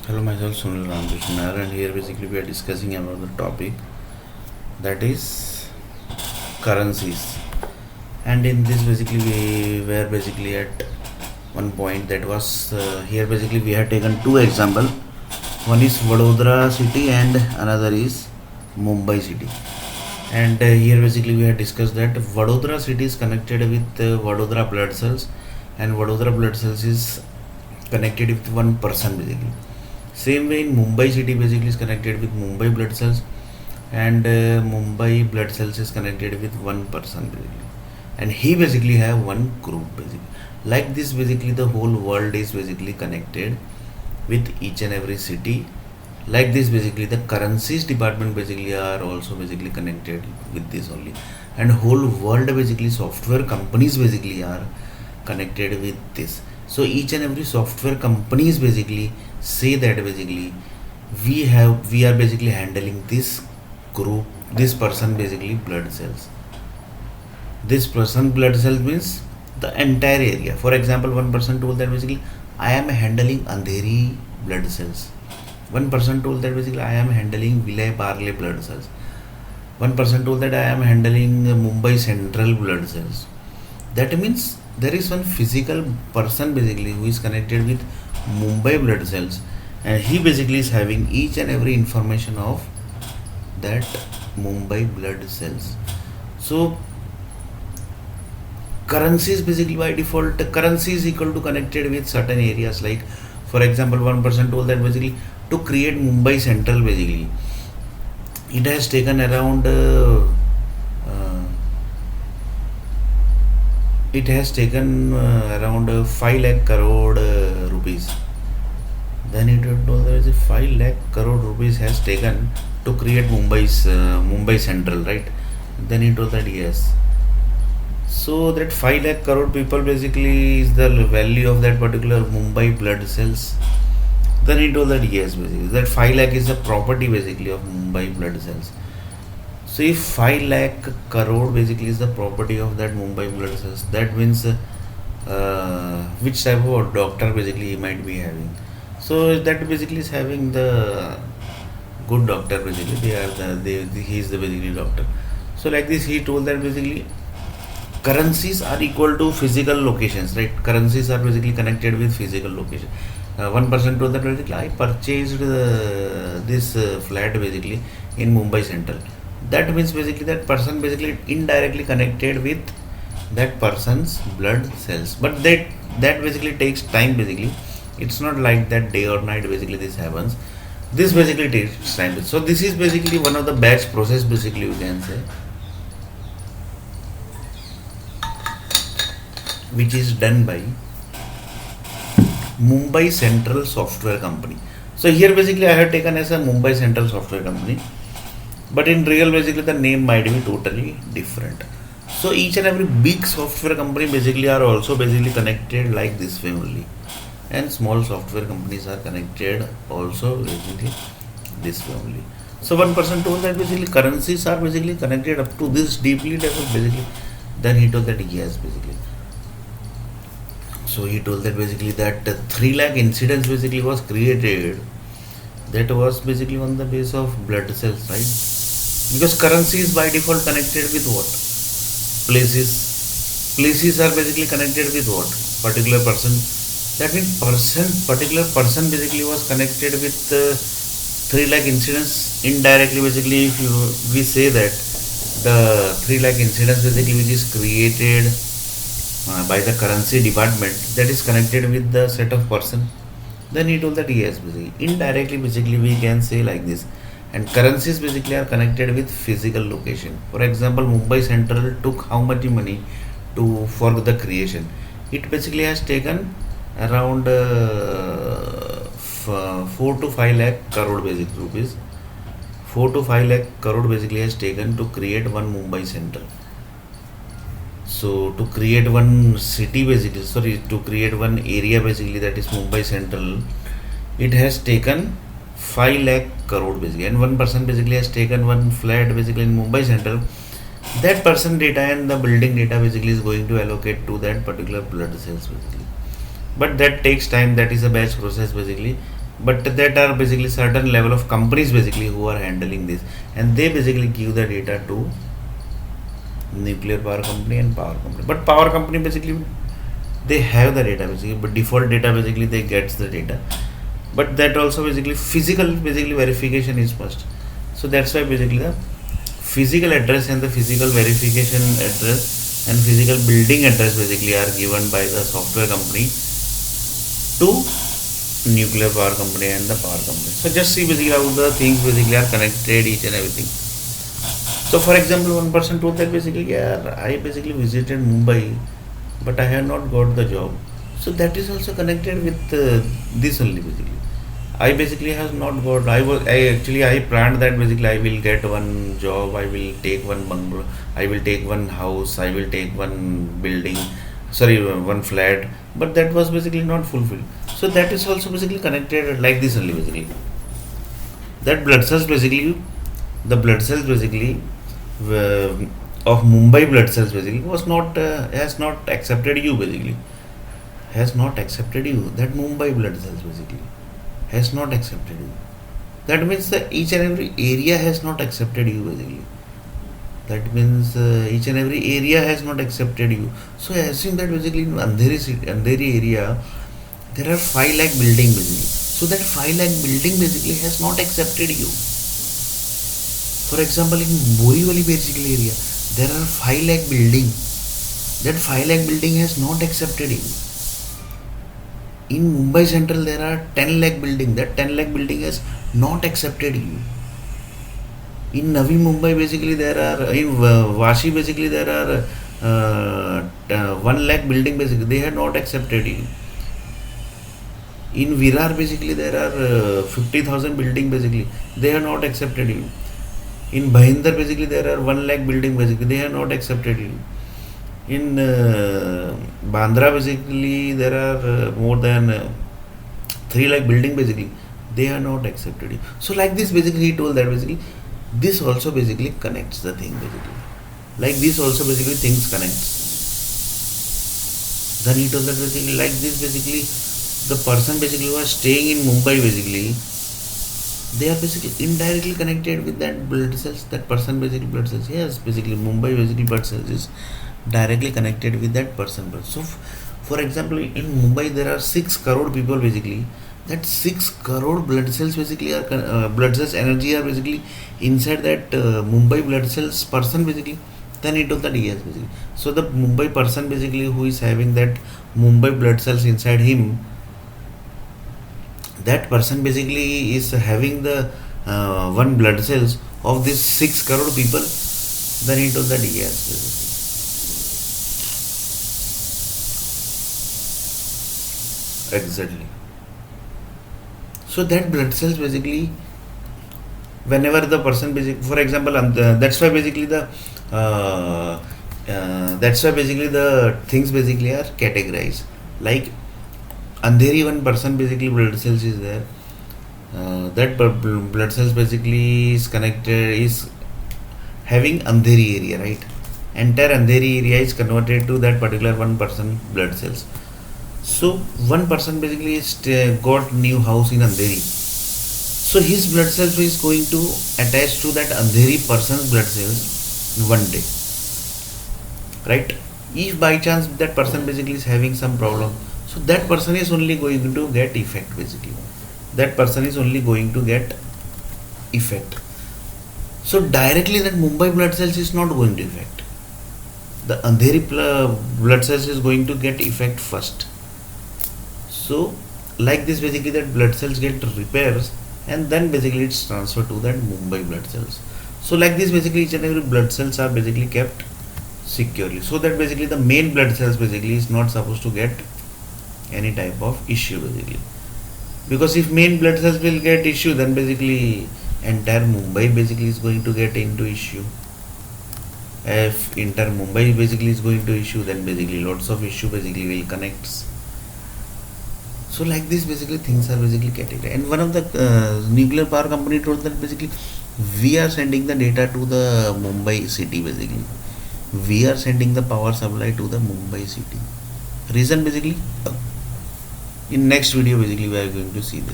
Hello, myself Sunil Ramakrishnan, and here basically we are discussing about the topic that is currencies. And in this, basically, we were basically at one point that was here. Basically, we had taken two example. One is Vadodara city, and another is Mumbai city. And here, basically, we had discussed that Vadodara city is connected with Vadodara blood cells, and Vadodara blood cells is connected with one person basically. Same way in Mumbai city basically is connected with Mumbai blood cells, and Mumbai blood cells is connected with one person basically, and he basically have one group basically. Like this basically the whole world is basically connected with each and every city. Like this basically the currencies department basically are also basically connected with this only, and whole world basically software companies basically are connected with this. So each and every software companies basically say that basically we are basically handling this group, this person basically blood cells. This person blood cells means the entire area. For example, one person told that basically I am handling Andheri blood cells. One person told that basically I am handling Villay Parle blood cells. One person told that I am handling Mumbai Central blood cells. That means there is one physical person basically who is connected with Mumbai blood cells, and he basically is having each and every information of that Mumbai blood cells. So currency is basically by default currency is equal to connected with certain areas. Like for example, one person told that basically to create Mumbai Central basically it has taken around it has taken around 5 lakh crore rupees. Then it told that 5 lakh crore rupees has taken to create Mumbai Central, right? Then he told that yes. So that 5 lakh crore people basically is the value of that particular Mumbai blood cells. Then he told that yes, basically that 5 lakh is the property basically of Mumbai blood cells. So if 5 lakh crore basically is the property of that Mumbai blood cells, that means which type of doctor basically he might be having. So that basically is having the good doctor basically. He is the basically doctor. So like this, he told that basically currencies are equal to physical locations, right? Currencies are basically connected with physical location. One person told that basically I purchased this flat basically in Mumbai Central. That means basically that person basically indirectly connected with that person's blood cells. But that basically takes time basically. It's not like that day or night basically this happens. This basically takes time. So this is basically one of the batch process basically you can say, which is done by Mumbai Central Software Company. So here basically I have taken as a Mumbai Central Software Company, but in real basically the name might be totally different. So each and every big software company basically are also basically connected like this way only, and small software companies are connected also basically this way only. So one person told that basically currencies are basically connected up to this deeply level basically. Then he told that yes basically. So he told that basically that 3 lakh incidents basically was created. That was basically on the base of blood cells, right? Because currency is by default connected with what? Places. Places are basically connected with what? Particular person. That means particular person basically was connected with 3 lakh incidents indirectly. Basically, if we say that the 3 lakh incidents basically which is created by the currency department, that is connected with the set of person. Then he told that yes basically indirectly basically we can say like this. And currencies basically are connected with physical location. For example, Mumbai Central took how much money to for the creation? It basically has taken around 4 to 5 lakh crore basic rupees. 4 to 5 lakh crore basically has taken to create one Mumbai Central. So to create one city basically, sorry, to create one area basically, that is Mumbai Central, it has taken 5 lakh crore basically, and one person basically has taken one flat basically in Mumbai Central. That person data and the building data basically is going to allocate to that particular blood cells basically. But that takes time. That is a batch process basically. but that are basically certain level of companies basically who are handling this, and they basically give the data to nuclear power company and power company. But power company basically they have the data basically, but default data basically they gets the data, but that also basically physical basically verification is first. So that's why basically the physical address and the physical verification address and physical building address basically are given by the software company to nuclear power company and the power company. So just see basically how the things basically are connected, each and everything. So for example, one person told that basically, yeah, I basically visited Mumbai, but I have not got the job. So that is also connected with this only basically. I basically has not got. I planned that basically I will get one job. I will take one bungalow. I will take one house. I will take one building. Sorry, one flat. But that was basically not fulfilled. So that is also basically connected like this only basically. That blood cells basically, the blood cells basically uh, of Mumbai blood cells basically was not has not accepted you basically, has not accepted you, that Mumbai blood cells basically has not accepted you. That means that each and every area has not accepted you basically. That means each and every area has not accepted you. So I assume that basically in Andheri city, Andheri area, there are 5 lakh building basically. So that 5 lakh building basically has not accepted you. For example, in Borivali basically area, there are 5 lakh building. That 5 lakh building has not accepted you. In Mumbai Central, there are 10 lakh building. That 10 lakh building has not accepted you. In Navi Mumbai, basically there are in Vashi, basically there are 1 lakh building. Basically, they have not accepted you. In Virar, basically there are 50,000 building. Basically, they have not accepted you. In Bhayindar, basically there are 1 lakh building. Basically, they have not accepted you. In Bandra, basically there are more than 3 lakh building. Basically, they are not accepted you. So like this, basically he told that basically this also basically connects the thing basically. Like this also basically things connects. Then he told that basically like this basically the person basically who was staying in Mumbai basically they are basically indirectly connected with that blood cells, that person basically blood cells. Yes, basically Mumbai basically blood cells is directly connected with that person. So for example, in Mumbai there are 6 crore people basically. That 6 crore blood cells basically are blood cells energy are basically inside that Mumbai blood cells person basically. Then it was the DS basically. So the Mumbai person basically who is having that Mumbai blood cells inside him, that person basically is having the one blood cells of these 6 crore people. Then it was the DS basically. Exactly. So that blood cells basically whenever the person basically, for example, that's why basically the that's why basically the things basically are categorized. Like Andheri, one person basically blood cells is there. That blood cells basically is connected, is having Andheri area, right? Entire Andheri area is converted to that particular one person blood cells. So one person basically is got new house in Andheri. So his blood cells is going to attach to that Andheri person's blood cells one day, right? If by chance that person basically is having some problem, so that person is only going to get effect basically. That person is only going to get effect. So directly that Mumbai blood cells is not going to affect. The Andheri blood cells is going to get effect first. So like this basically that blood cells get repairs and then basically it's transferred to that Mumbai blood cells. So like this basically each and every blood cells are basically kept securely. So that basically the main blood cells basically is not supposed to get any type of issue basically. Because if main blood cells will get issue, then basically entire Mumbai basically is going to get into issue. If entire Mumbai basically is going to issue, then basically lots of issue basically will connect. So like this basically things are basically categorized. And one of the nuclear power company told that basically we are sending the data to the Mumbai city basically. We are sending the power supply to the Mumbai city. Reason basically in next video basically we are going to see this.